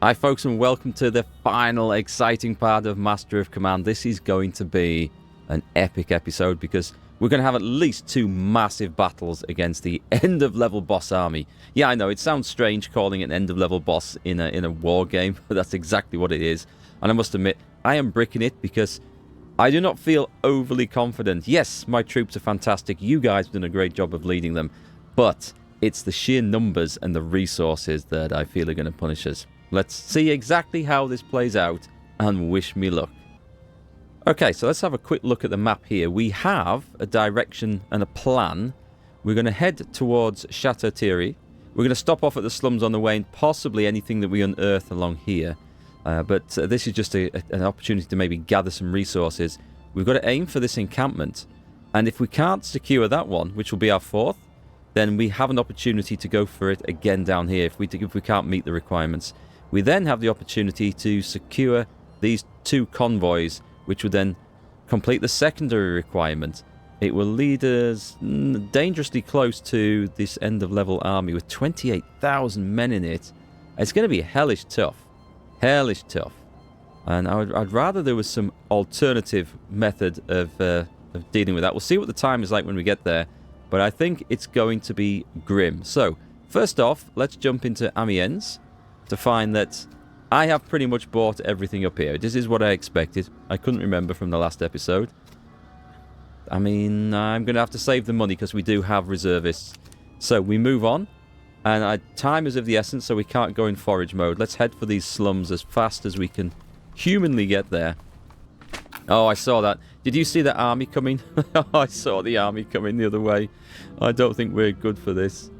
Hi folks, and welcome to the final exciting part of Master of Command. This is going to be an epic episode because we're going to have at least 2 massive battles against the end of level boss army. Yeah, I know it sounds strange calling it an end of level boss in a war game, but that's exactly what it is. And I must admit, I am bricking it because I do not feel overly confident. Yes, my troops are fantastic. You guys have done a great job of leading them, but it's the sheer numbers and the resources that I feel are going to punish us. Let's see exactly how this plays out and wish me luck. Okay, so let's have a quick look at the map here. We have a direction and a plan. We're going to head towards Chateau Thierry. We're going to stop off at the slums on the way and possibly anything that we unearth along here. But this is just an opportunity to maybe gather some resources. We've got to aim for this encampment. And if we can't secure that one, which will be our 4th, then we have an opportunity to go for it again down here if we can't meet the requirements. We then have the opportunity to secure these 2 convoys, which would then complete the secondary requirement. It will lead us dangerously close to this end-of-level army with 28,000 men in it. It's going to be hellish tough. Hellish tough. And I'd rather there was some alternative method of dealing with that. We'll see what the time is like when we get there, but I think it's going to be grim. So, first off, let's jump into Amiens to find that I have pretty much bought everything up here. This is what I expected. I couldn't remember from the last episode. I mean, I'm going to have to save the money because we do have reservists. So we move on. And time is of the essence, so we can't go in forage mode. Let's head for these slums as fast as we can humanly get there. Oh, I saw that. Did you see that army coming? I saw the army coming the other way. I don't think we're good for this.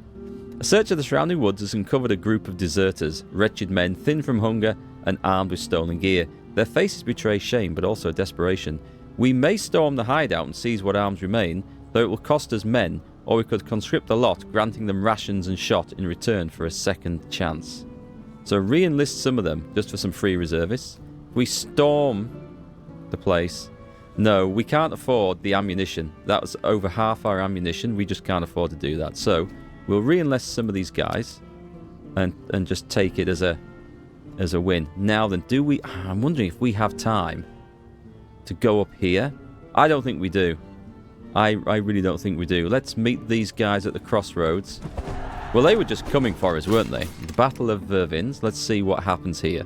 A search of the surrounding woods has uncovered a group of deserters, wretched men, thin from hunger and armed with stolen gear. Their faces betray shame, but also desperation. We may storm the hideout and seize what arms remain, though it will cost us men, or we could conscript a lot, granting them rations and shot in return for a second chance. So re-enlist some of them, just for some free reservists. We storm the place. No, we can't afford the ammunition. That was over half our ammunition. We just can't afford to do that. So we'll re-enlist some of these guys and just take it as a win. Now then, do we... I'm wondering if we have time to go up here. I don't think we do. I really don't think we do. Let's meet these guys at the crossroads. Well, they were just coming for us, weren't they? The Battle of Vervins. Let's see what happens here.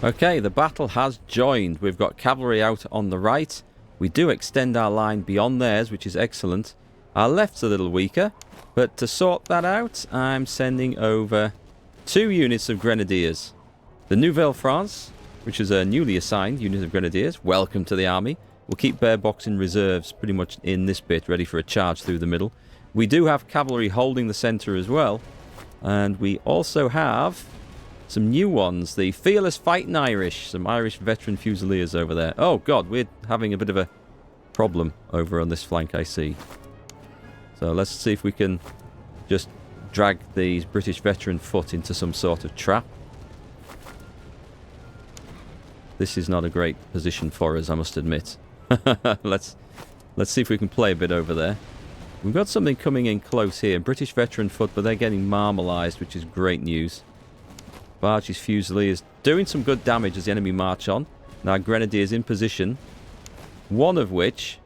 Okay, the battle has joined. We've got cavalry out on the right. We do extend our line beyond theirs, which is excellent. Our left's a little weaker, but to sort that out, I'm sending over 2 units of grenadiers. The Nouvelle France, which is a newly assigned unit of grenadiers, welcome to the army. We'll keep bare box in reserves pretty much in this bit, ready for a charge through the middle. We do have cavalry holding the centre as well, and we also have some new ones, the Fearless Fighting Irish, some Irish veteran fusiliers over there. Oh god, we're having a bit of a problem over on this flank, I see. So let's see if we can just drag these British veteran foot into some sort of trap. This is not a great position for us, I must admit. Let's see if we can play a bit over there. We've got something coming in close here. British veteran foot, but they're getting marmalised, which is great news. Barge's Fusiliers doing some good damage as the enemy march on. Now Grenadiers in position. One of which,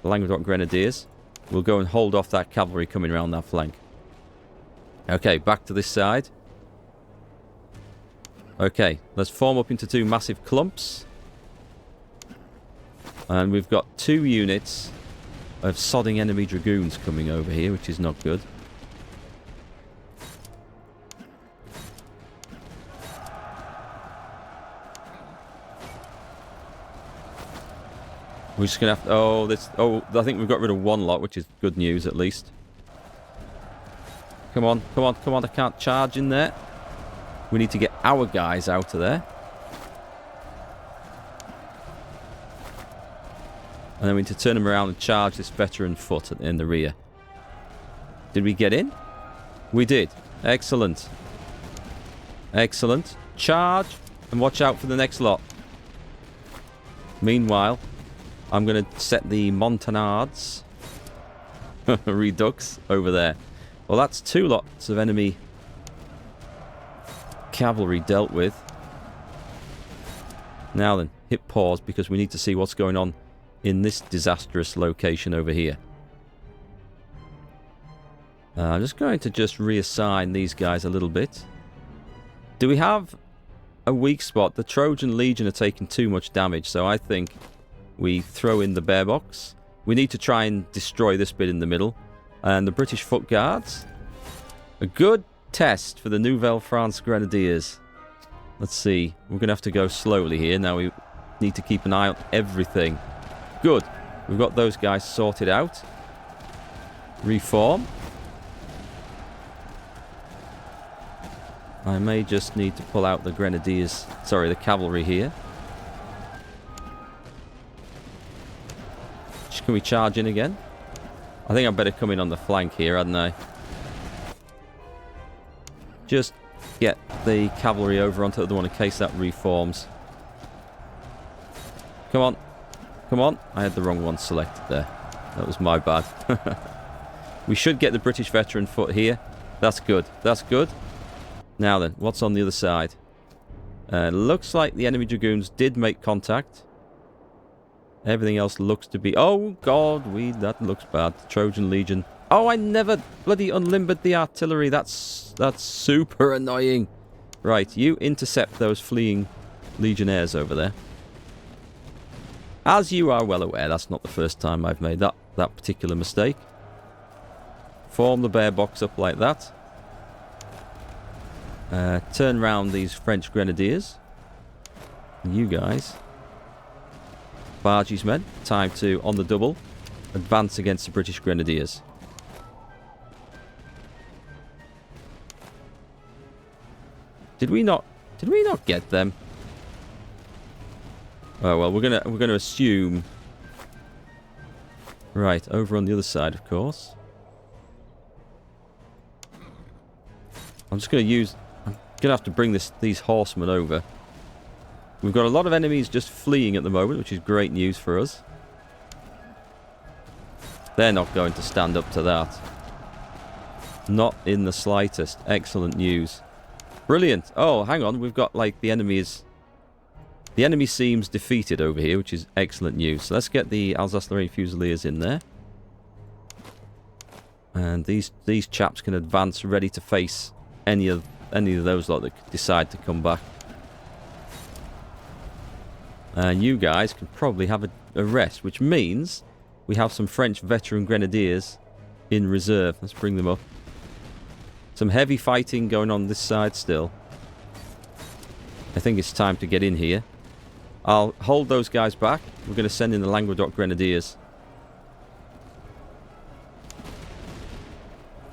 the Languedoc Grenadiers, will go and hold off that cavalry coming around that flank. Okay, back to this side. Okay, let's form up into 2 massive clumps. And we've got 2 units of sodding enemy dragoons coming over here, which is not good. We're just going to have to... Oh, I think we've got rid of 1 lot, which is good news, at least. Come on, come on, come on. I can't charge in there. We need to get our guys out of there. And then we need to turn them around and charge this veteran foot in the rear. Did we get in? We did. Excellent. Excellent. Charge and watch out for the next lot. Meanwhile, I'm going to set the Montagnards Redux over there. Well, that's 2 lots of enemy cavalry dealt with. Now then, hit pause because we need to see what's going on in this disastrous location over here. I'm just going to reassign these guys a little bit. Do we have a weak spot? The Trojan Legion are taking too much damage, so I think we throw in the bear box. We need to try and destroy this bit in the middle. And the British Foot Guards. A good test for the Nouvelle France Grenadiers. Let's see. We're going to have to go slowly here. Now we need to keep an eye on everything. Good. We've got those guys sorted out. Reform. I may just need to pull out the grenadiers. Sorry, the cavalry here. Can we charge in again? I think I better come in on the flank here, hadn't I? Just get the cavalry over onto the other one in case that reforms. Come on. Come on. I had the wrong one selected there. That was my bad. We should get the British veteran foot here. That's good. That's good. Now then, what's on the other side? Looks like the enemy dragoons did make contact. Everything else looks to be... Oh, God, that looks bad. Trojan Legion. Oh, I never bloody unlimbered the artillery. That's super annoying. Right, you intercept those fleeing legionnaires over there. As you are well aware, that's not the first time I've made that particular mistake. Form the bear box up like that. Turn round these French grenadiers. And you guys... Bargie's men, time to, on the double, advance against the British Grenadiers. Did we not get them? Oh well, we're gonna assume. Right, over on the other side, of course. I'm gonna have to bring these horsemen over. We've got a lot of enemies just fleeing at the moment, which is great news for us. They're not going to stand up to that. Not in the slightest. Excellent news. Brilliant. Oh, hang on. We've got, like, the enemy is... The enemy seems defeated over here, which is excellent news. So let's get the Alsace-Lorraine Fusiliers in there. And these chaps can advance ready to face any of those lot that decide to come back. And you guys can probably have a rest, which means we have some French veteran grenadiers in reserve. Let's bring them up. Some heavy fighting going on this side still. I think it's time to get in here. I'll hold those guys back. We're going to send in the Languedoc Grenadiers.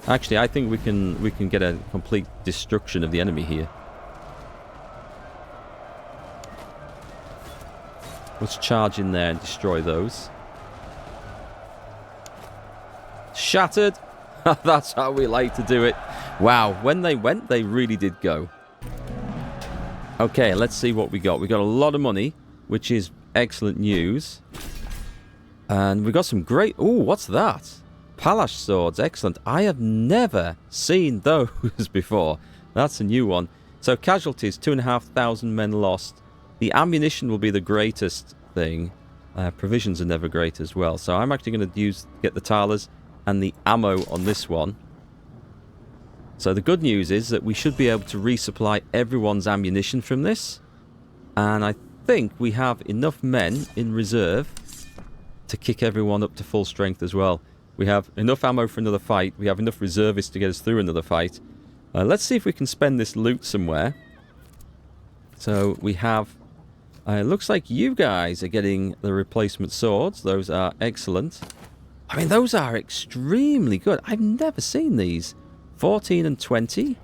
Actually, I think we can get a complete destruction of the enemy here. Let's charge in there and destroy those. Shattered. That's how we like to do it. Wow, when they went, they really did go. Okay, let's see what we got. We got a lot of money, which is excellent news. And we got some great... Ooh, what's that? Palash swords, excellent. I have never seen those before. That's a new one. So casualties, 2,500 men lost. The ammunition will be the greatest thing. Provisions are never great as well. So I'm actually going to get the talers and the ammo on this one. So the good news is that we should be able to resupply everyone's ammunition from this. And I think we have enough men in reserve to kick everyone up to full strength as well. We have enough ammo for another fight. We have enough reservists to get us through another fight. Let's see if we can spend this loot somewhere. So we have... it looks like you guys are getting the replacement swords. Those are excellent. I mean, those are extremely good. I've never seen these. 14 and 20.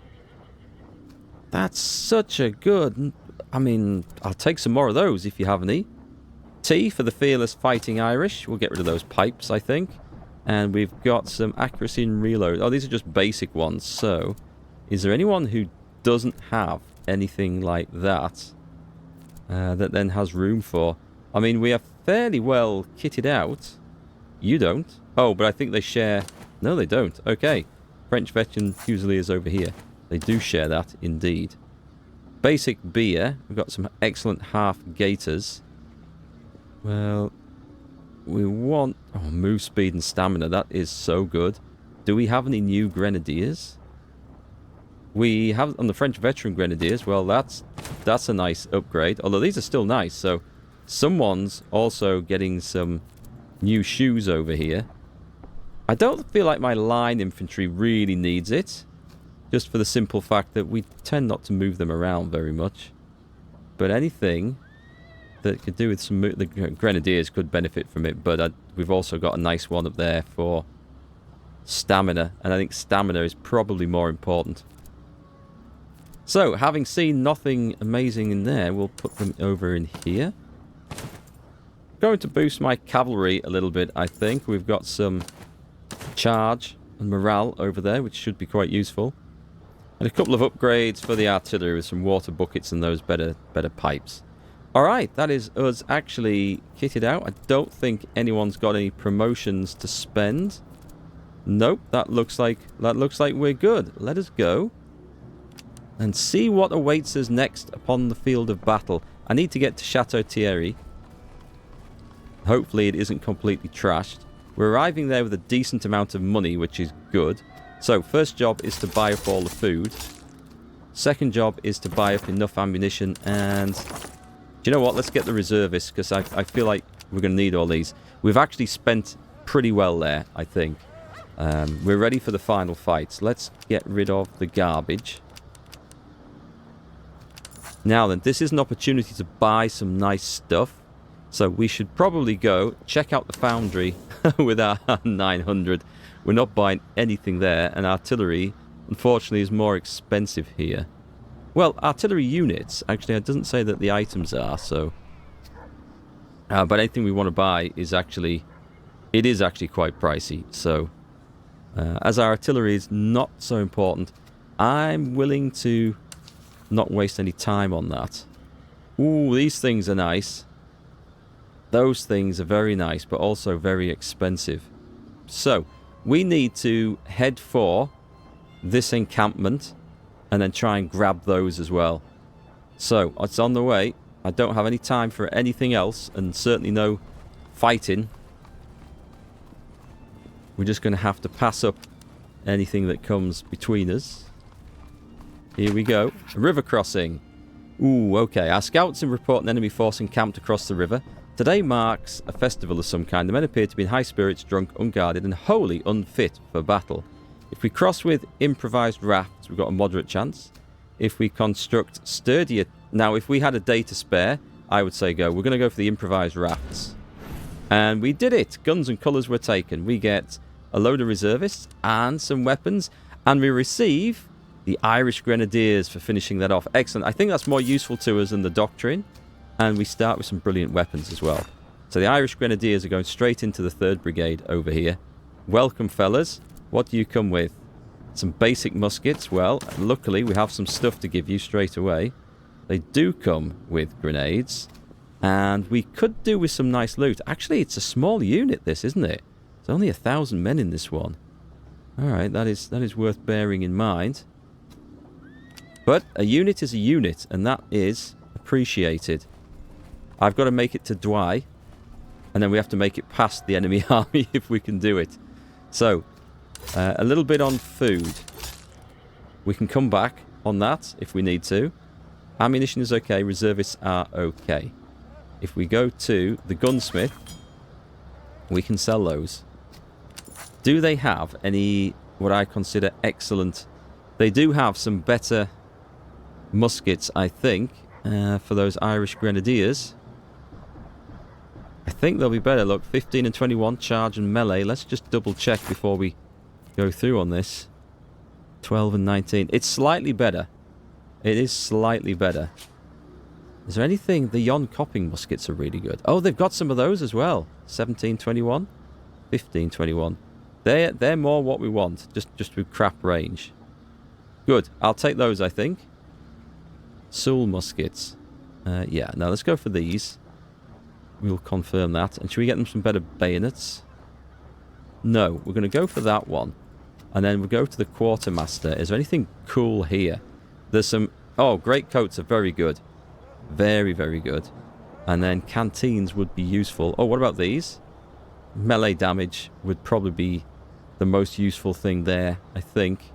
That's such a good... I mean, I'll take some more of those if you have any. T for the Fearless Fighting Irish. We'll get rid of those pipes, I think. And we've got some accuracy and reload. Oh, these are just basic ones. So, is there anyone who doesn't have anything like that? That then has room for... I mean, we are fairly well kitted out. You don't. Oh, but I think they share... No, they don't. Okay. French veteran Fusiliers over here. They do share that, indeed. basic beer. We've got some excellent half gaiters. Well, we want... Oh, move speed and stamina. That is so good. Do we have any new grenadiers? We have on the French veteran grenadiers. Well, that's a nice upgrade. Although these are still nice. So someone's also getting some new shoes over here. I don't feel like my line infantry really needs it. Just for the simple fact that we tend not to move them around very much. But anything that could do with some... The grenadiers could benefit from it. But we've also got a nice one up there for stamina. And I think stamina is probably more important. So, having seen nothing amazing in there, we'll put them over in here. Going to boost my cavalry a little bit, I think. We've got some charge and morale over there, which should be quite useful. And a couple of upgrades for the artillery with some water buckets and those better pipes. Alright, that is us actually kitted out. I don't think anyone's got any promotions to spend. Nope, that looks like we're good. Let us go and see what awaits us next upon the field of battle. I need to get to Chateau Thierry. Hopefully it isn't completely trashed. We're arriving there with a decent amount of money, which is good. So, first job is to buy up all the food. Second job is to buy up enough ammunition. And, do you know what? Let's get the reservists, because I feel like we're going to need all these. We've actually spent pretty well there, I think. We're ready for the final fights. Let's get rid of the garbage. Now then, this is an opportunity to buy some nice stuff. So we should probably go check out the foundry with our 900. We're not buying anything there. And artillery, unfortunately, is more expensive here. Well, artillery units, actually, it doesn't say that the items are, so... but anything we want to buy is actually... It is actually quite pricey, so... as our artillery is not so important, I'm willing to... not waste any time on that. Ooh, these things are nice. Those things are very nice, but also very expensive. So, we need to head for this encampment and then try and grab those as well. So, it's on the way. I don't have any time for anything else, and certainly no fighting. We're just going to have to pass up anything that comes between us. Here we go. A river crossing. Ooh, okay. Our scouts have reported an enemy force encamped across the river. Today marks a festival of some kind. The men appear to be in high spirits, drunk, unguarded, and wholly unfit for battle. If we cross with improvised rafts, we've got a moderate chance. If we construct sturdier... Now, if we had a day to spare, I would say go. We're going to go for the improvised rafts. And we did it. Guns and colours were taken. We get a load of reservists and some weapons. And we receive... the Irish Grenadiers for finishing that off. Excellent. I think that's more useful to us than the doctrine. And we start with some brilliant weapons as well. So the Irish Grenadiers are going straight into the 3rd Brigade over here. Welcome, fellas. What do you come with? Some basic muskets. Well, luckily we have some stuff to give you straight away. They do come with grenades. And we could do with some nice loot. Actually, it's a small unit, this, isn't it? There's only 1,000 men in this one. Alright, that is worth bearing in mind. But a unit is a unit, and that is appreciated. I've got to make it to Douay, and then we have to make it past the enemy army if we can do it. So, a little bit on food. We can come back on that if we need to. Ammunition is okay, reservists are okay. If we go to the gunsmith, we can sell those. Do they have any, what I consider excellent... They do have some better muskets, I think, for those Irish Grenadiers. I think they'll be better. Look, 15 and 21, charge and melee. Let's just double check before we go through on this. 12 and 19. It's slightly better. It is slightly better. Is there anything... The Yon Copping muskets are really good. Oh, they've got some of those as well. 17, 21. 15, 21. They're more what we want. Just with crap range. Good. I'll take those, I think. Soul muskets. Yeah, now let's go for these. We'll confirm that. And should we get them some better bayonets? No, we're going to go for that one. And then we'll go to the quartermaster. Is there anything cool here? There's some Oh, great coats are very good. Very, very good. And then canteens would be useful. Oh, what about these? Melee damage would probably be the most useful thing there, I think.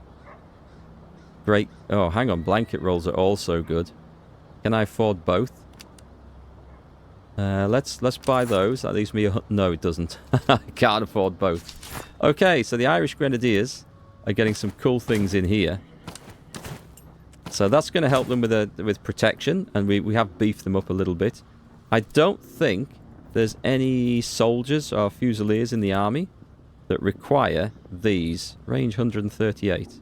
Great. Oh, hang on. Blanket rolls are also good. Can I afford both? Let's buy those. That leaves me a... No, it doesn't. I can't afford both. Okay, so the Irish Grenadiers are getting some cool things in here. So that's going to help them with protection, and we have beefed them up a little bit. I don't think there's any soldiers or fusiliers in the army that require these. Range 138.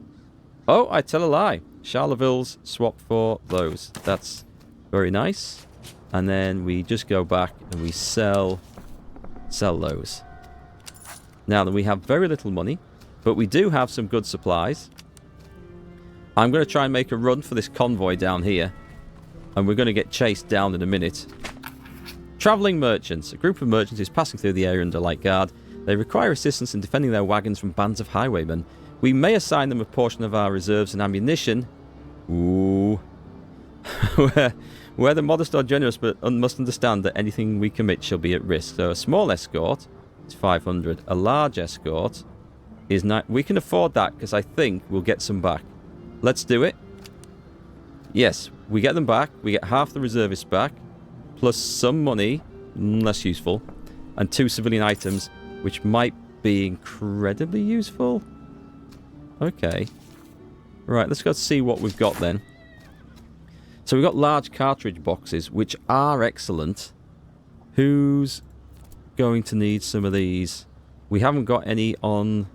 Oh, I tell a lie. Charlevilles swap for those. That's very nice. And then we just go back and we sell those. Now that we have very little money, but we do have some good supplies. I'm going to try and make a run for this convoy down here. And we're going to get chased down in a minute. Travelling merchants. A group of merchants is passing through the area under light guard. They require assistance in defending their wagons from bands of highwaymen. We may assign them a portion of our reserves and ammunition. Ooh. Whether modest or generous, but must understand that anything we commit shall be at risk. So a small escort is 500. A large escort is not... We can afford that because I think we'll get some back. Let's do it. Yes, we get them back. We get half the reservists back. Plus some money, less useful. And 2 civilian items, which might be incredibly useful. Okay. Right, let's go see what we've got then. So we've got large cartridge boxes, which are excellent. Who's going to need some of these? We haven't got any on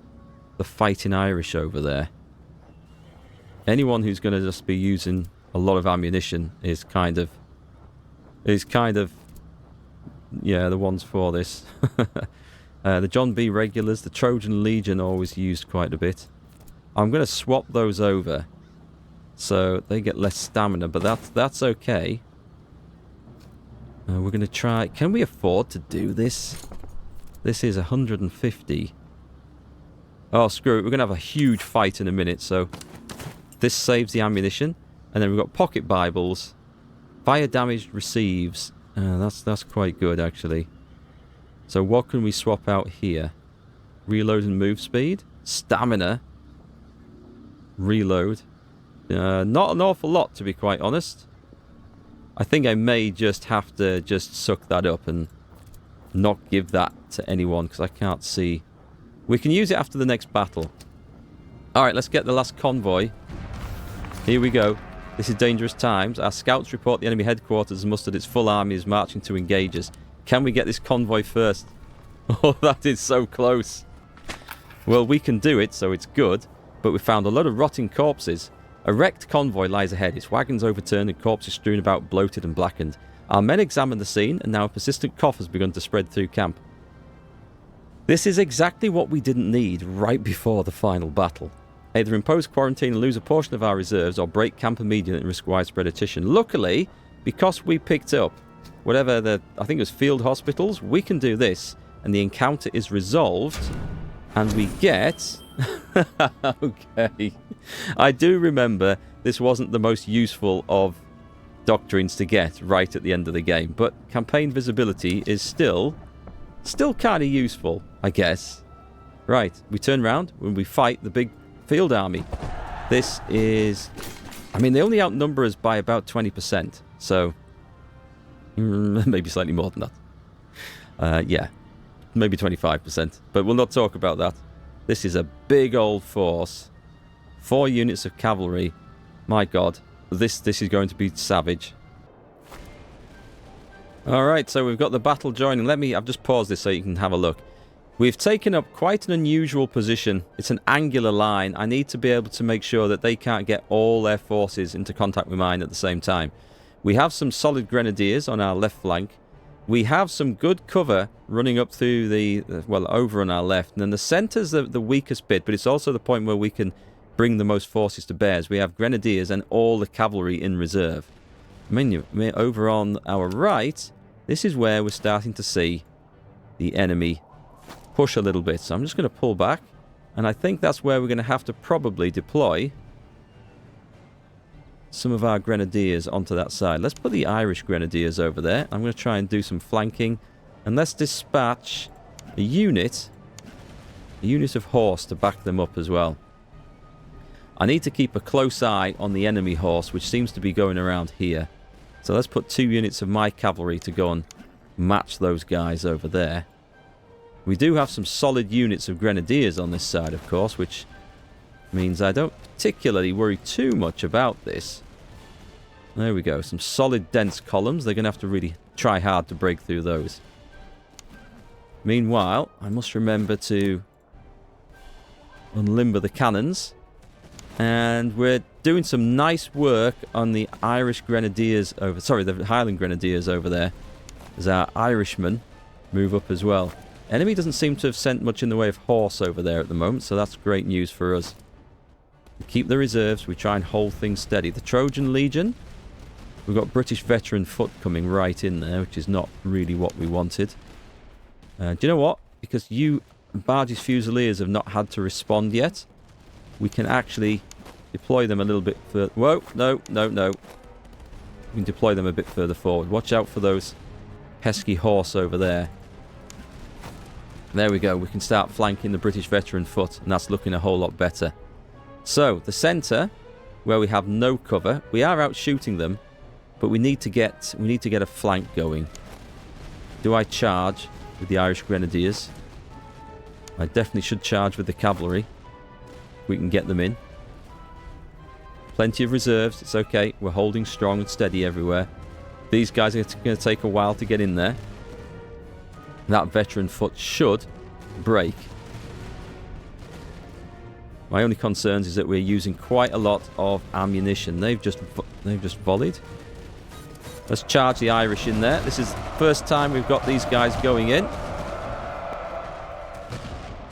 the Fighting Irish over there. Anyone who's going to just be using a lot of ammunition is kind of... Yeah, the ones for this. The John B. Regulars, the Trojan Legion always used quite a bit. I'm going to swap those over. So they get less stamina, but that's okay. We're going to try... Can we afford to do this? This is 150. Oh, screw it. We're going to have a huge fight in a minute, so... This saves the ammunition. And then we've got pocket Bibles. Fire damage receives. That's quite good, actually. So what can we swap out here? Reload and move speed. Stamina. Reload. Not an awful lot, to be quite honest. I think I may just have to just suck that up and not give that to anyone, because I can't see. We can use it after the next battle. Alright, let's get the last convoy. Here we go. This is dangerous times. Our scouts report the enemy headquarters has mustered its full army is marching to engage us. Can we get this convoy first? Oh, that is so close. Well, we can do it, so it's good. But we found a lot of rotting corpses. A wrecked convoy lies ahead. Its wagons overturned and corpses strewn about, bloated and blackened. Our men examine the scene, and now a persistent cough has begun to spread through camp. This is exactly what we didn't need right before the final battle. Either impose quarantine and lose a portion of our reserves, or break camp immediately and risk widespread attrition. Luckily, because we picked up whatever I think it was field hospitals, we can do this, and the encounter is resolved, and we get... Okay. I do remember this wasn't the most useful of doctrines to get right at the end of the game, but campaign visibility is still kind of useful, I guess. Right, we turn around when we fight the big field army. This is... I mean, they only outnumber us by about 20%, so... maybe slightly more than that. Yeah, maybe 25%, but we'll not talk about that. This is a big old force. 4 units of cavalry. My god, this is going to be savage. Alright, so we've got the battle joining. I've just paused this so you can have a look. We've taken up quite an unusual position. It's an angular line. I need to be able to make sure that they can't get all their forces into contact with mine at the same time. We have some solid grenadiers on our left flank. We have some good cover running up through over on our left. And then the centre's the weakest bit, but it's also the point where we can bring the most forces to bear. We have grenadiers and all the cavalry in reserve. Over on our right, this is where we're starting to see the enemy push a little bit. So I'm just going to pull back, and I think that's where we're going to have to probably deploy some of our grenadiers onto that side. Let's put the Irish grenadiers over there. I'm going to try and do some flanking. And let's dispatch a unit of horse to back them up as well. I need to keep a close eye on the enemy horse, which seems to be going around here. So let's put 2 units of my cavalry to go and match those guys over there. We do have some solid units of grenadiers on this side, of course, which means I don't particularly worry too much about this. There we go. Some solid, dense columns. They're going to have to really try hard to break through those. Meanwhile, I must remember to unlimber the cannons. And we're doing some nice work on the Irish Grenadiers over... Sorry, the Highland Grenadiers over there. As our Irishmen move up as well. Enemy doesn't seem to have sent much in the way of horse over there at the moment, so that's great news for us. We keep the reserves, we try and hold things steady. The Trojan Legion, we've got British veteran foot coming right in there, which is not really what we wanted. Do you know what? Because you Barge's Fusiliers have not had to respond yet, we can actually deploy them a little bit further. Whoa, no. We can deploy them a bit further forward. Watch out for those pesky horse over there. There we go. We can start flanking the British veteran foot, and that's looking a whole lot better. So, the centre, where we have no cover, we are out shooting them, but we need to get a flank going. Do I charge with the Irish Grenadiers? I definitely should charge with the cavalry. We can get them in. Plenty of reserves. It's okay. We're holding strong and steady everywhere. These guys are going to take a while to get in there. That veteran foot should break. My only concerns is that we're using quite a lot of ammunition. They've just volleyed. Let's charge the Irish in there. This is the first time we've got these guys going in.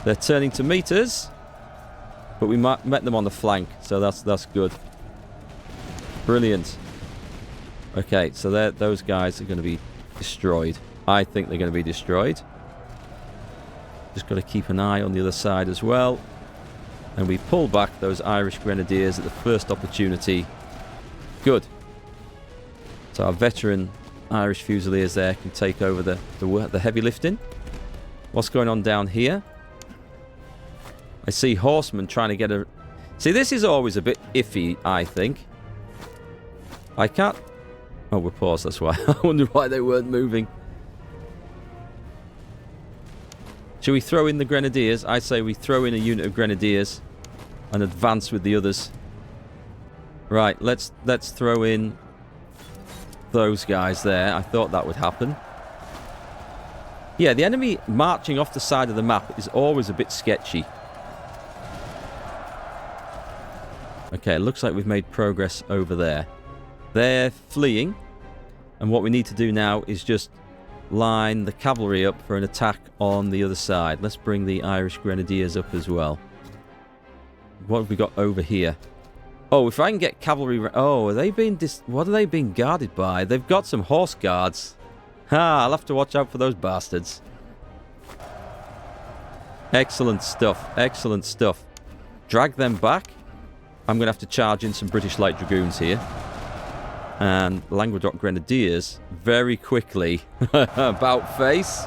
They're turning to meet us, but we met them on the flank, so that's good. Brilliant. Okay, so those guys are going to be destroyed. I think they're going to be destroyed. Just got to keep an eye on the other side as well. And we pull back those Irish Grenadiers at the first opportunity. Good. So our veteran Irish Fusiliers there can take over the heavy lifting. What's going on down here? I see horsemen trying to get a... See, this is always a bit iffy, I think. I can't... Oh, we're paused, that's why. I wonder why they weren't moving. Should we throw in the Grenadiers? I say we throw in a unit of Grenadiers and advance with the others. Right, let's throw in those guys there. I thought that would happen. Yeah, the enemy marching off the side of the map is always a bit sketchy. Okay, it looks like we've made progress over there. They're fleeing. And what we need to do now is just line the cavalry up for an attack on the other side. Let's bring the Irish Grenadiers up as well. What have we got over here? Oh, if I can get cavalry... Oh, are they being... What are they being guarded by? They've got some horse guards. Ha! I'll have to watch out for those bastards. Excellent stuff. Excellent stuff. Drag them back. I'm going to have to charge in some British Light Dragoons here. And Languedoc Grenadiers very quickly about face.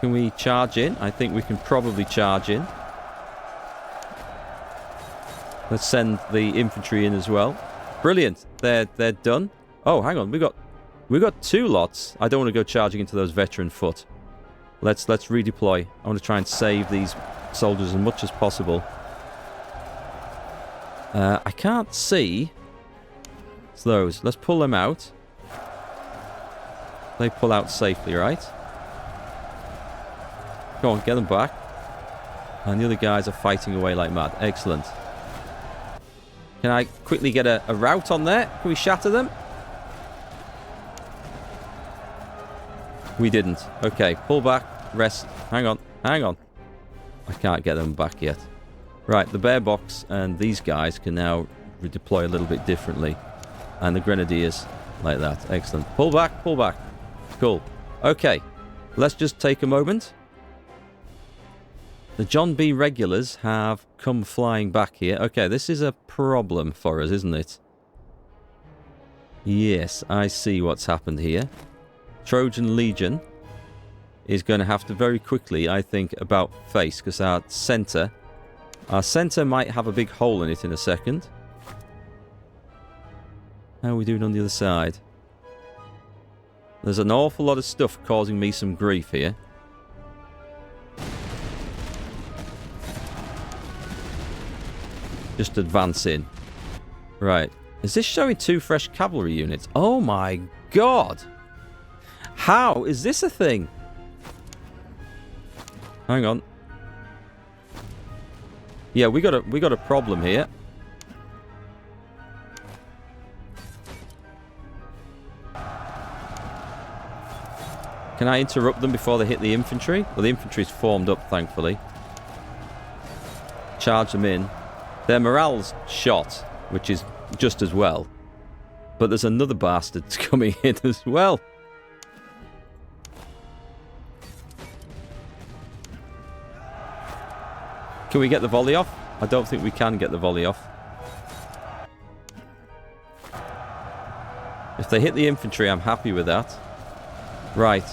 Can we charge in? I think we can probably charge in. Let's send the infantry in as well. Brilliant. They're done. Oh, hang on. We got 2 lots. I don't want to go charging into those veteran foot. Let's redeploy. I want to try and save these soldiers as much as possible. I can't see those. Let's pull them out. They pull out safely, right? Go on, get them back. And the other guys are fighting away like mad. Excellent. Can I quickly get a rout on there? Can we shatter them? We didn't. Okay, pull back, rest. Hang on. I can't get them back yet. Right, the bear box and these guys can now redeploy a little bit differently. And the Grenadiers, like that. Excellent. Pull back. Cool. Okay, let's just take a moment. The John B. regulars have come flying back here. Okay, this is a problem for us, isn't it? Yes, I see what's happened here. Trojan Legion is going to have to very quickly, I think, about face, because our centre might have a big hole in it in a second. How are we doing on the other side? There's an awful lot of stuff causing me some grief here. Just advance in. Right. Is this showing 2 fresh cavalry units? Oh my god! How is this a thing? Hang on. Yeah, we got a problem here. Can I interrupt them before they hit the infantry? Well, the infantry's formed up, thankfully. Charge them in. Their morale's shot, which is just as well. But there's another bastard coming in as well. Can we get the volley off? I don't think we can get the volley off. If they hit the infantry, I'm happy with that. Right.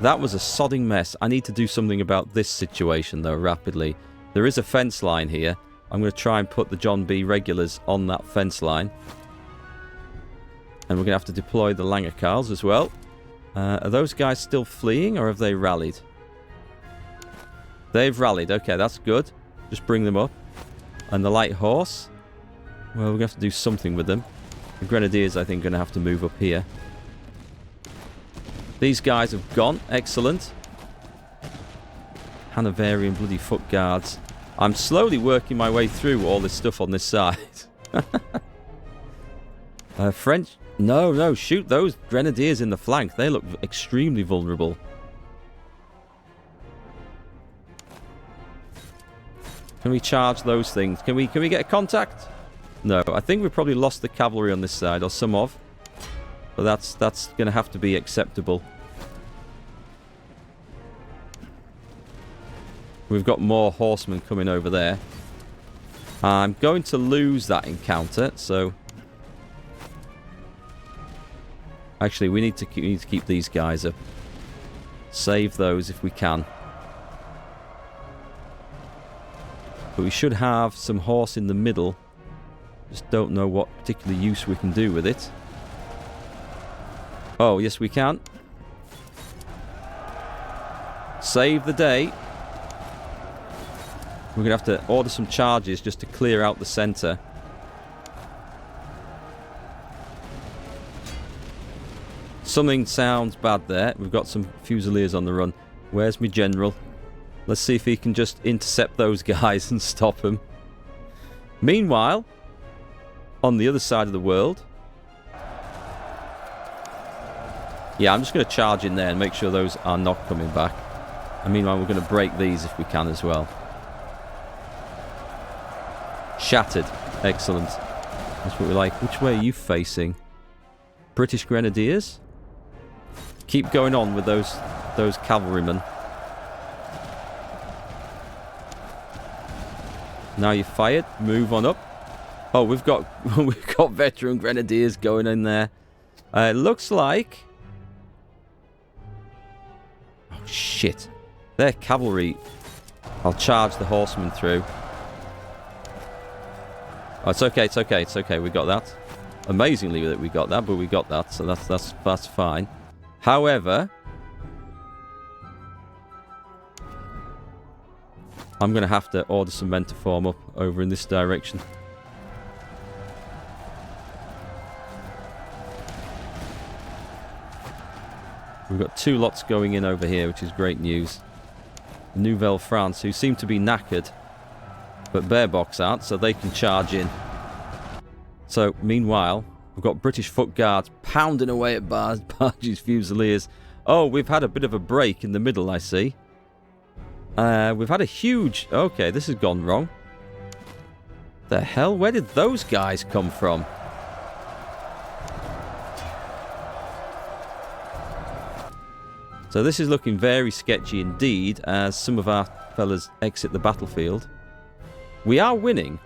That was a sodding mess. I need to do something about this situation, though, rapidly. There is a fence line here. I'm going to try and put the John B. regulars on that fence line. And we're going to have to deploy the Langerkarls as well. Are those guys still fleeing, or have they rallied? They've rallied. Okay, that's good. Just bring them up. And the light horse? Well, we're going to have to do something with them. The grenadiers, I think, are going to have to move up here. These guys have gone. Excellent. Hanoverian bloody foot guards. I'm slowly working my way through all this stuff on this side. French... No, shoot those grenadiers in the flank. They look extremely vulnerable. Can we charge those things? Can we get a contact? No, I think we've probably lost the cavalry on this side, or some of. But that's going to have to be acceptable. We've got more horsemen coming over there. I'm going to lose that encounter, so... Actually, we need to keep these guys up. Save those if we can. But we should have some horse in the middle. Just don't know what particular use we can do with it. Oh, yes we can. Save the day. We're going to have to order some charges just to clear out the centre. Something sounds bad there. We've got some Fusiliers on the run. Where's my general? Let's see if he can just intercept those guys and stop them. Meanwhile, on the other side of the world... Yeah, I'm just going to charge in there and make sure those are not coming back. And meanwhile, we're going to break these if we can as well. Shattered. Excellent. That's what we like. Which way are you facing? British Grenadiers? Keep going on with those cavalrymen. Now you're fired. Move on up. Oh, we've got veteran Grenadiers going in there. It looks like... Oh, shit. Their cavalry... I'll charge the horsemen through. Oh, it's okay, it's okay, it's okay. We got that. Amazingly that we got that, but we got that, so that's fine. However, I'm going to have to order some men to form up over in this direction. We've got 2 lots going in over here, which is great news. Nouvelle France, who seem to be knackered, but Bearbox aren't, so they can charge in. So, meanwhile, we've got British foot guards pounding away at Barge's Fusiliers. Oh, we've had a bit of a break in the middle, I see. We've had a huge... Okay, this has gone wrong. The hell? Where did those guys come from? So this is looking very sketchy indeed, as some of our fellas exit the battlefield. We are winning.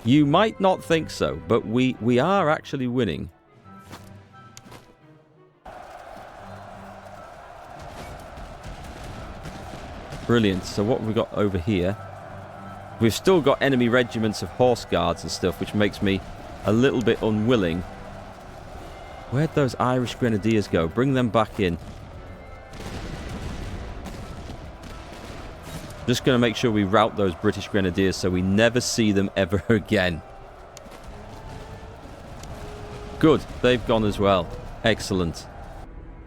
You might not think so, but we are actually winning. Brilliant. So what have we got over here? We've still got enemy regiments of horse guards and stuff, which makes me a little bit unwilling. Where'd those Irish grenadiers go? Bring them back in. Just going to make sure we rout those British grenadiers so we never see them ever again. Good. They've gone as well. Excellent.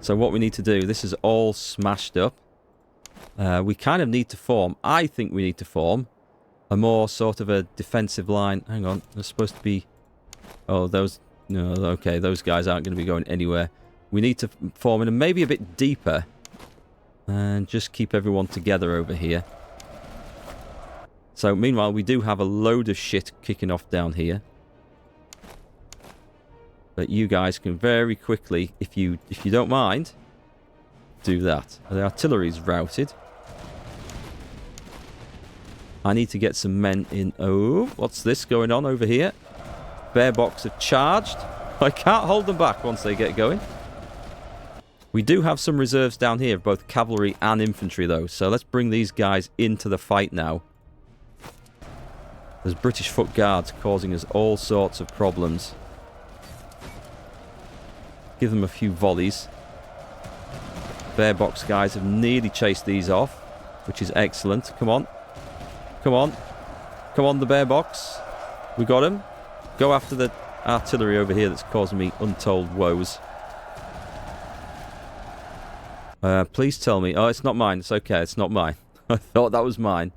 So what we need to do, this is all smashed up. We kind of need to form, I think we need to form a more sort of a defensive line. Hang on, there's supposed to be... Oh, those... No, okay, those guys aren't going to be going anywhere. We need to form in maybe a bit deeper. And just keep everyone together over here. So, meanwhile, we do have a load of shit kicking off down here. But you guys can very quickly, if you don't mind, do that. The artillery's routed. I need to get some men in. Oh, what's this going on over here? Bear box have charged. I can't hold them back once they get going. We do have some reserves down here, both cavalry and infantry, though. So let's bring these guys into the fight now. There's British foot guards causing us all sorts of problems. Give them a few volleys. Bear box guys have nearly chased these off, which is excellent. Come on. Come on. Come on, the bear box. We got him. Go after the artillery over here that's causing me untold woes. Please tell me... Oh, it's not mine. It's okay. It's not mine. I thought that was mine.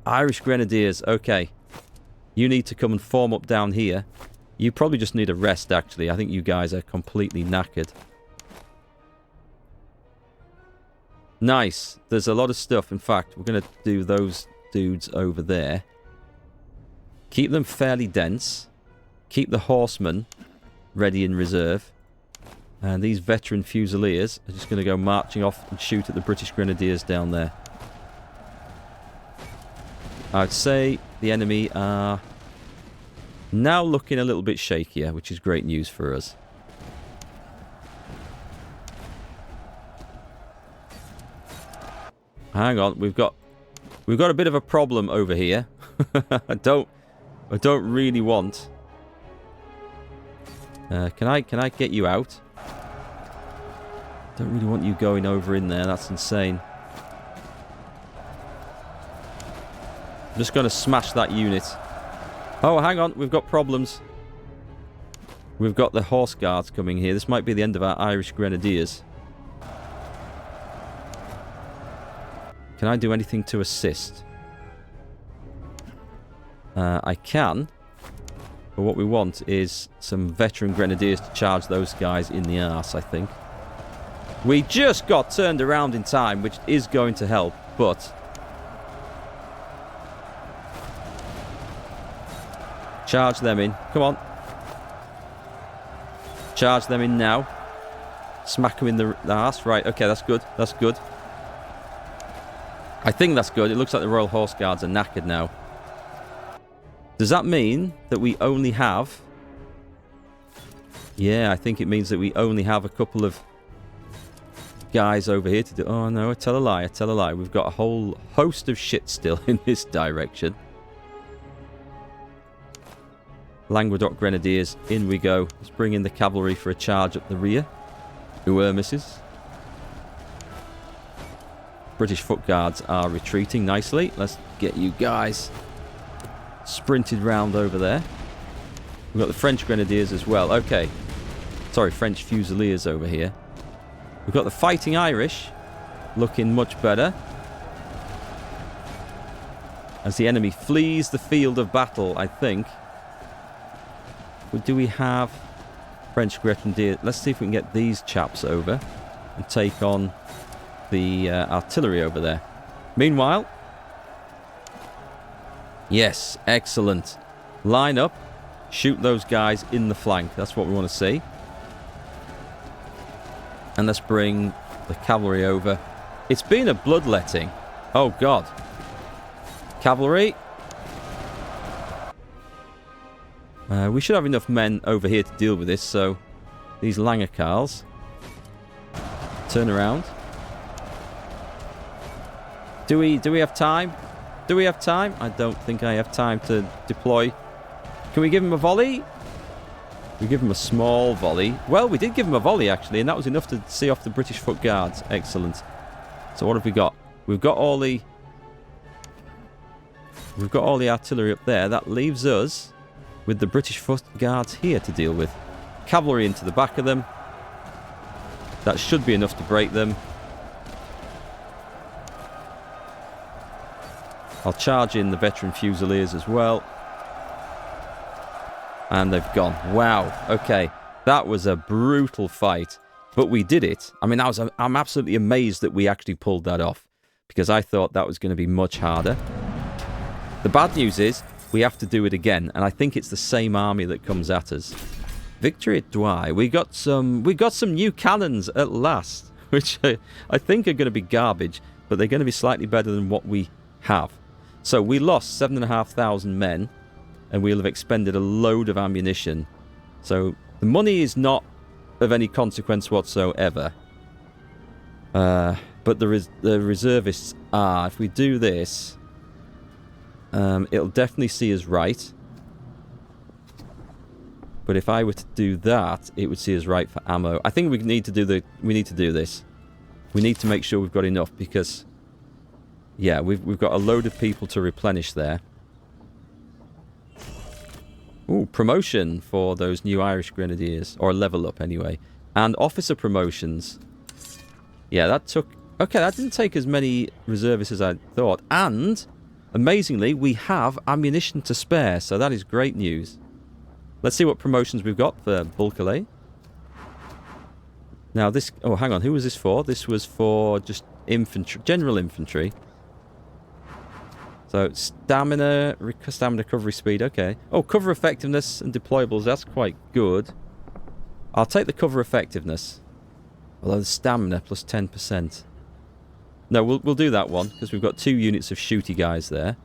Irish Grenadiers. Okay. You need to come and form up down here. You probably just need a rest, actually. I think you guys are completely knackered. Nice. There's a lot of stuff. In fact, we're going to do those dudes over there. Keep them fairly dense. Keep the horsemen ready in reserve. And these veteran fusiliers are just going to go marching off and shoot at the British Grenadiers down there. I'd say the enemy are now looking a little bit shakier, which is great news for us. Hang on, we've got a bit of a problem over here. I don't really want. Can I get you out? Don't really want you going over in there. That's insane. I'm just going to smash that unit. Oh, hang on. We've got problems. We've got the horse guards coming here. This might be the end of our Irish Grenadiers. Can I do anything to assist? I can. But what we want is some veteran Grenadiers to charge those guys in the arse, I think. We just got turned around in time, which is going to help, but... Charge them in. Come on. Charge them in now. Smack them in the arse. Right, okay, that's good. That's good. I think that's good. It looks like the Royal Horse Guards are knackered now. Does that mean that we only have... Yeah, I think it means that we only have a couple of guys over here to do... Oh, no, I tell a lie. I tell a lie. We've got a whole host of shit still in this direction. Languedoc Grenadiers, in we go. Let's bring in the cavalry for a charge at the rear. Who misses. British foot guards are retreating nicely. Let's get you guys sprinted round over there. We've got the French Grenadiers as well. Okay. Sorry, French Fusiliers over here. We've got the Fighting Irish looking much better. As the enemy flees the field of battle, I think. Do we have French Grenadiers? Let's see if we can get these chaps over and take on the artillery over there. Meanwhile... Yes, excellent. Line up. Shoot those guys in the flank. That's what we want to see. And let's bring the cavalry over It's been a bloodletting. Oh, God. Cavalry. We should have enough men over here to deal with this, so these Langer Carls. Turn around. Do we have time? Do we have time? I don't think I have time to deploy. Can we give him a volley? We give him a small volley. Well, we did give him a volley, actually, and that was enough to see off the British foot guards. Excellent. So what have we got? We've got all the artillery up there. That leaves us with the British foot guards here to deal with. Cavalry into the back of them. That should be enough to break them. I'll charge in the veteran fusiliers as well. And they've gone. Wow. Okay. That was a brutal fight. But we did it. I mean, I'm absolutely amazed that we actually pulled that off. Because I thought that was going to be much harder. The bad news is, we have to do it again. And I think it's the same army that comes at us. Victory at Douay. We got some new cannons at last. Which I think are going to be garbage. But they're going to be slightly better than what we have. So we lost 7,500 men. And we'll have expended a load of ammunition. So the money is not of any consequence whatsoever. But the reservists are. If we do this, it'll definitely see us right. But if I were to do that, it would see us right for ammo. I think we need to do this. We need to make sure we've got enough because, yeah, we've got a load of people to replenish there. Ooh, promotion for those new Irish Grenadiers. Or level up, anyway. And officer promotions. Yeah, that took... Okay, that didn't take as many reservists as I thought. And, amazingly, we have ammunition to spare. So that is great news. Let's see what promotions we've got for Bulkeley. Now, this... Oh, hang on. Who was this for? This was for just infantry. General infantry. So, stamina recovery speed, okay. Oh, cover effectiveness and deployables, that's quite good. I'll take the cover effectiveness. Although the stamina plus 10%. No, we'll do that one, because we've got 2 units of shooty guys there.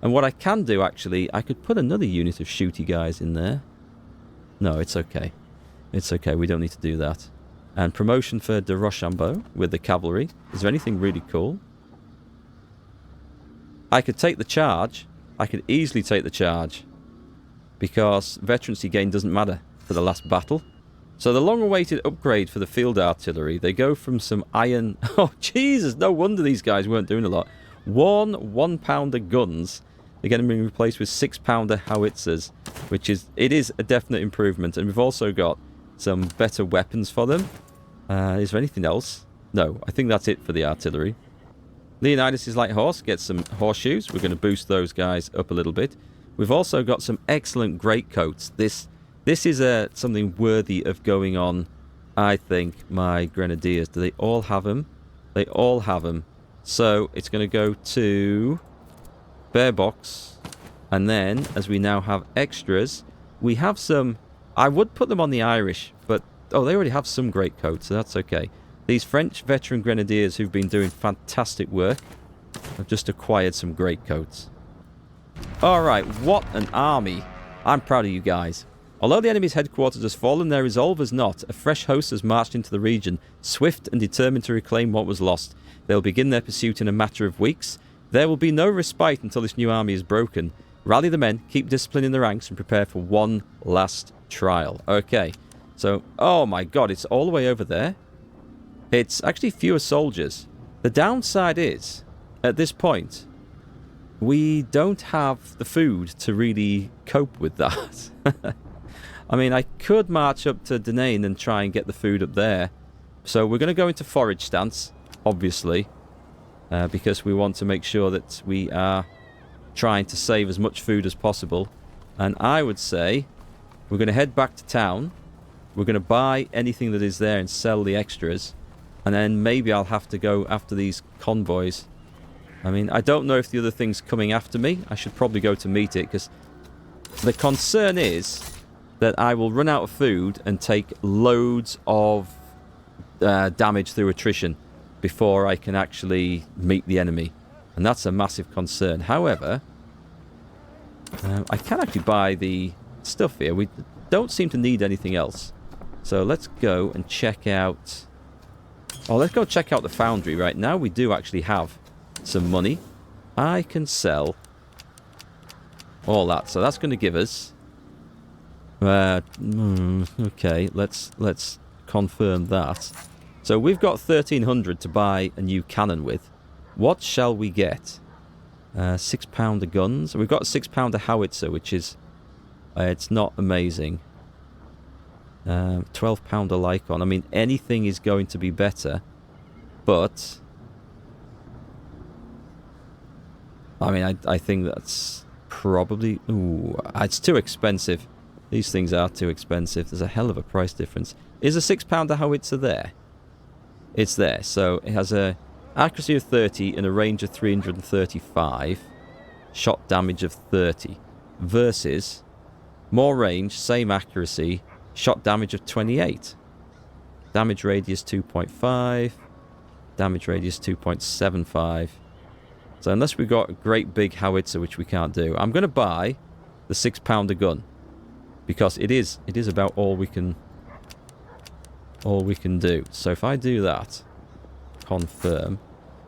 And what I can do, actually, I could put another unit of shooty guys in there. No, it's okay. It's okay, we don't need to do that. And promotion for de Rochambeau with the cavalry. Is there anything really cool? I could take the charge. I could easily take the charge. Because veterancy gain doesn't matter for the last battle. So the long-awaited upgrade for the field artillery. They go from some iron... Oh, Jesus! No wonder these guys weren't doing a lot. 1-pounder guns. They're getting replaced with 6-pounder howitzers. Which is... It is a definite improvement. And we've also got some better weapons for them. Is there anything else? No, I think that's it for the artillery. Leonidas' light horse gets some horseshoes. We're going to boost those guys up a little bit. We've also got some excellent greatcoats. This is something worthy of going on, I think, my grenadiers. Do they all have them? They all have them. So it's going to go to Bear Box. And then, as we now have extras, we have some... I would put them on the Irish, but... Oh, they already have some greatcoats, so that's okay. These French veteran grenadiers who've been doing fantastic work have just acquired some greatcoats. Alright, what an army. I'm proud of you guys. Although the enemy's headquarters has fallen, their resolve has not. A fresh host has marched into the region, swift and determined to reclaim what was lost. They will begin their pursuit in a matter of weeks. There will be no respite until this new army is broken. Rally the men, keep discipline in the ranks, and prepare for one last trial. Okay, so, oh my god, it's all the way over there. It's actually fewer soldiers. The downside is, at this point, we don't have the food to really cope with that. I mean, I could march up to Douay and try and get the food up there. So we're going to go into forage stance, obviously, because we want to make sure that we are trying to save as much food as possible. And I would say we're going to head back to town. We're going to buy anything that is there and sell the extras. And then maybe I'll have to go after these convoys. I mean, I don't know if the other thing's coming after me. I should probably go to meet it, because the concern is that I will run out of food and take loads of damage through attrition. before I can actually meet the enemy. And that's a massive concern. However, I can actually buy the stuff here. We don't seem to need anything else. So let's go and check out... Oh, let's go check out the foundry. Right now we do actually have some money. I can sell all that. So that's going to give us... okay, let's confirm that. So we've got 1,300 to buy a new cannon with. What shall we get? 6-pounder guns. We've got a 6-pounder howitzer, which is... it's not amazing. 12-pounder Lycon. I mean, anything is going to be better. But... I mean, I think that's probably... Ooh, it's too expensive. These things are too expensive. There's a hell of a price difference. Is a 6-pounder howitzer there? It's there. So it has a accuracy of 30 and a range of 335. Shot damage of 30. Versus more range, same accuracy, shot damage of 28. Damage radius 2.5. Damage radius 2.75. So unless we've got a great big howitzer, which we can't do, I'm going to buy the 6-pounder gun. Because it is about all we can do. So if I do that, confirm,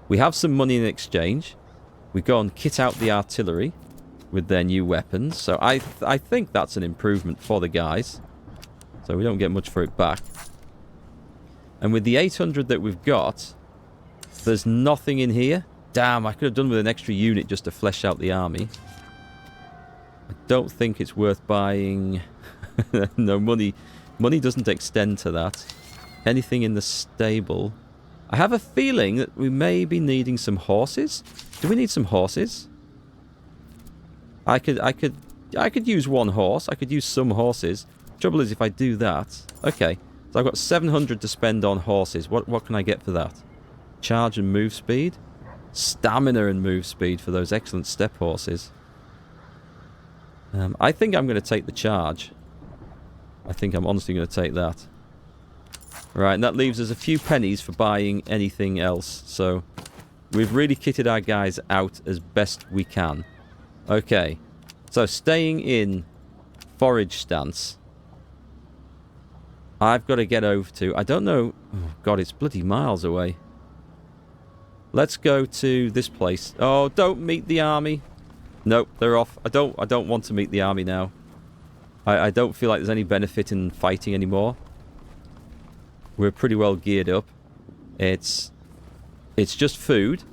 we have some money in exchange. We go and kit out the artillery with their new weapons. So I think that's an improvement for the guys. So we don't get much for it back. And with the 800 that we've got, there's nothing in here. Damn, I could have done with an extra unit just to flesh out the army. I don't think it's worth buying. No, money doesn't extend to that. Anything in the stable? I have a feeling that we may be needing some horses. Do we need some horses? I could use one horse. I could use some horses. Trouble is, if I do that... Okay, so I've got 700 to spend on horses. What can I get for that? Charge and move speed? Stamina and move speed for those excellent step horses. I think I'm going to take the charge. I think I'm honestly going to take that. Right, and that leaves us a few pennies for buying anything else. So we've really kitted our guys out as best we can. Okay, so staying in forage stance. I've got to get over to... I don't know... Oh, God, it's bloody miles away. Let's go to this place. Oh, don't meet the army. Nope, they're off. I don't want to meet the army now. I don't feel like there's any benefit in fighting anymore. We're pretty well geared up. It's just food.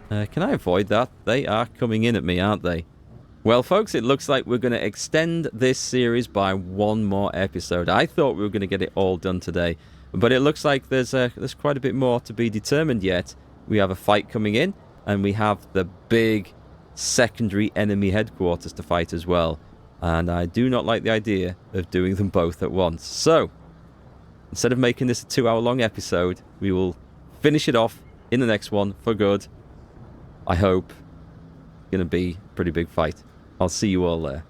Can I avoid that? They are coming in at me, aren't they? Well, folks, it looks like we're going to extend this series by one more episode. I thought we were going to get it all done today, but it looks like there's quite a bit more to be determined yet. We have a fight coming in, and we have the big secondary enemy headquarters to fight as well. And I do not like the idea of doing them both at once. So, instead of making this a 2-hour-long episode, we will finish it off in the next one for good. I hope. Going to be a pretty big fight. I'll see you all there.